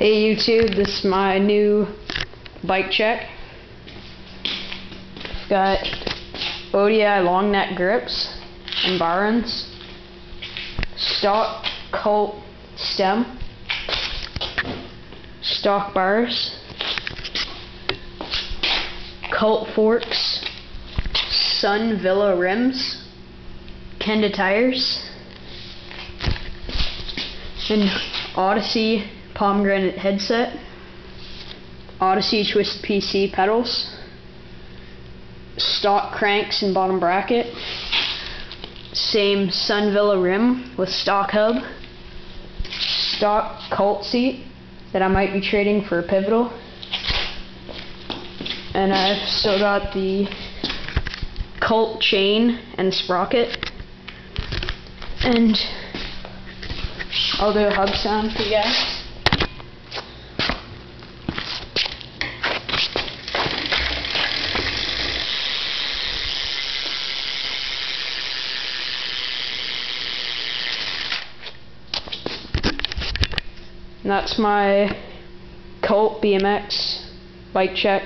Hey YouTube, this is my new bike check. I've got ODI long neck grips and Barons, stock Colt stem, stock bars, Colt forks, Sun Villa rims, Kenda tires, and Odyssey pomegranate headset, Odyssey Twist PC pedals, stock cranks and bottom bracket, same Sun Villa rim with stock hub, stock Colt seat that I might be trading for a Pivotal, and I've still got the Colt chain and sprocket, and I'll do a hub sound for you guys. And that's my Colt BMX bike check.